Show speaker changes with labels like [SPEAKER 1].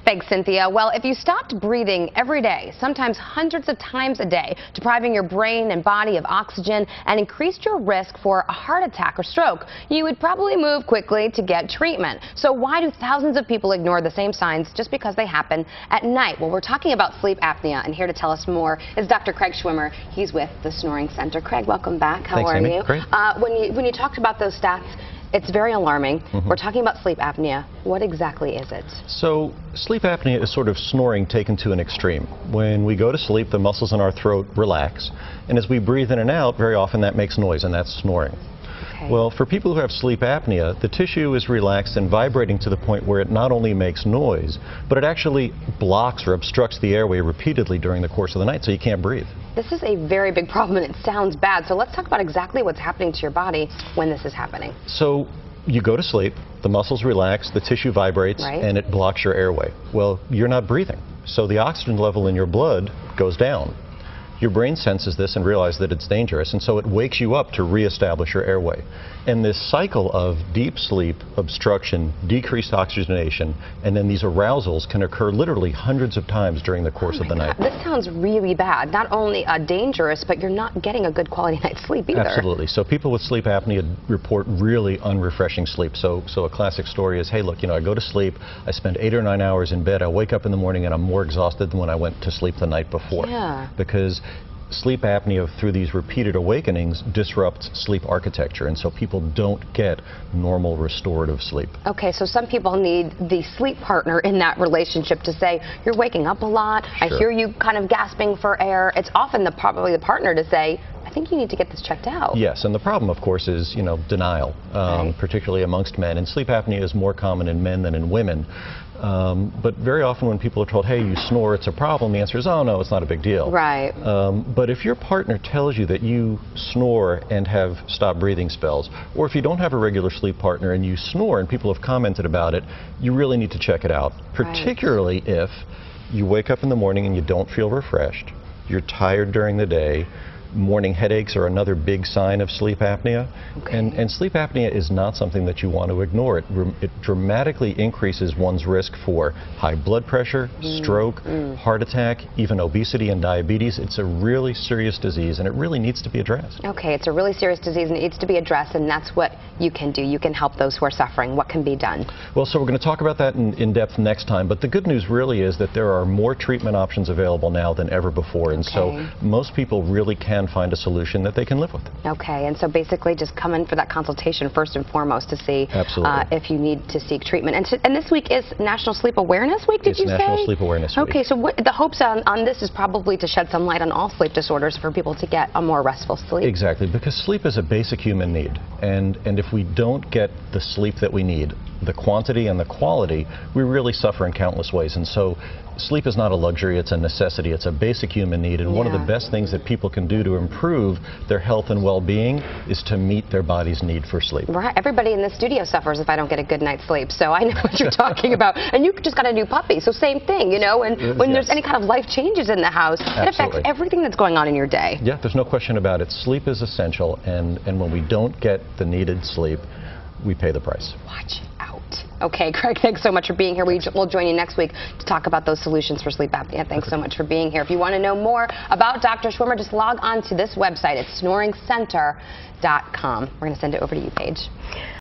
[SPEAKER 1] Thanks, Cynthia. Well, if you stopped breathing every day, sometimes hundreds of times a day, depriving your brain and body of oxygen and increased your risk for a heart attack or stroke, you would probably move quickly to get treatment. So why do thousands of people ignore the same signs just because they happen at night? Well, we're talking about sleep apnea, and here to tell us more is Dr. Craig Schwimmer. He's with the Snoring Center. Craig, welcome back. How are you?
[SPEAKER 2] Great.
[SPEAKER 1] When you talked about those stats, it's very alarming. We're talking about sleep apnea. What exactly is it?
[SPEAKER 2] So sleep apnea is sort of snoring taken to an extreme. When we go to sleep, the muscles in our throat relax, and as we breathe in and out, very often that makes noise, and that's snoring.
[SPEAKER 1] Okay.
[SPEAKER 2] Well, for people who have sleep apnea, the tissue is relaxed and vibrating to the point where it not only makes noise, but it actually blocks or obstructs the airway repeatedly during the course of the night, so you can't breathe.
[SPEAKER 1] This is a very big problem, and it sounds bad. So let's talk about exactly what's happening to your body when this is happening.
[SPEAKER 2] So you go to sleep, the muscles relax, the tissue vibrates,
[SPEAKER 1] Right.
[SPEAKER 2] and it blocks your airway. Well, you're not breathing, so the oxygen level in your blood goes down. Your brain senses this and realizes that it's dangerous, and so it wakes you up to reestablish your airway. And this cycle of deep sleep, obstruction, decreased oxygenation, and then these arousals can occur literally hundreds of times during the course of the night.
[SPEAKER 1] This sounds really bad. Not only dangerous, but you're not getting a good quality night's sleep either.
[SPEAKER 2] Absolutely. So people with sleep apnea report really unrefreshing sleep. So a classic story is, hey, look, I go to sleep, I spend 8 or 9 hours in bed, I wake up in the morning and I'm more exhausted than when I went to sleep the night before.
[SPEAKER 1] Yeah.
[SPEAKER 2] Because sleep apnea, through these repeated awakenings, disrupts sleep architecture, and so people don't get normal restorative sleep.
[SPEAKER 1] Okay, so some people need the sleep partner in that relationship to say, you're waking up a lot, I
[SPEAKER 2] Sure.
[SPEAKER 1] hear you kind of gasping for air. It's often probably the partner to say, I think you need to get this checked out.
[SPEAKER 2] Yes, and the problem, of course, is, denial,
[SPEAKER 1] Right.
[SPEAKER 2] particularly amongst men. And sleep apnea is more common in men than in women. But very often when people are told, hey, you snore, it's a problem, the answer is, oh, no, it's not a big deal.
[SPEAKER 1] Right.
[SPEAKER 2] But if your partner tells you that you snore and have stop breathing spells, or if you don't have a regular sleep partner and you snore and people have commented about it, you really need to check it out, particularly if you wake up in the morning and you don't feel refreshed, you're tired during the day. Morning headaches are another big sign of sleep apnea.
[SPEAKER 1] Okay.
[SPEAKER 2] And sleep apnea is not something that you want to ignore. It dramatically increases one's risk for high blood pressure, stroke, heart attack, even obesity and diabetes. It's a really serious disease, and it really needs to be addressed.
[SPEAKER 1] Okay, it's a really serious disease and it needs to be addressed, and that's what you can do. You can help those who are suffering. What can be done?
[SPEAKER 2] Well, so we're going to talk about that in depth next time, but the good news really is that there are more treatment options available now than ever before, and so most people really can find a solution that they can live with.
[SPEAKER 1] Okay, and so basically just come in for that consultation first and foremost to see if you need to seek treatment. And this week is National Sleep Awareness Week, did you say?
[SPEAKER 2] It's National Sleep Awareness Week.
[SPEAKER 1] Okay, so the hopes on this is probably to shed some light on all sleep disorders for people to get a more restful sleep.
[SPEAKER 2] Exactly, because sleep is a basic human need, and if we don't get the sleep that we need, the quantity and the quality, we really suffer in countless ways. And so sleep is not a luxury, it's a necessity, it's a basic human need, and one of the best things that people can do to improve their health and well-being is to meet their body's need for sleep.
[SPEAKER 1] Right, everybody in the studio suffers if I don't get a good night's sleep, so I know what you're talking about. And you just got a new puppy, so same thing, and when there's any kind of life changes in the house, it affects everything that's going on in your day. Yeah,
[SPEAKER 2] there's no question about it. Sleep is essential, and when we don't get the needed sleep, we pay the price.
[SPEAKER 1] Watch out. Okay, Craig, thanks so much for being here. We'll join you next week to talk about those solutions for sleep apnea. Thanks so much for being here. If you want to know more about Dr. Schwimmer, just log on to this website. It's snoringcenter.com. We're going to send it over to you, Paige.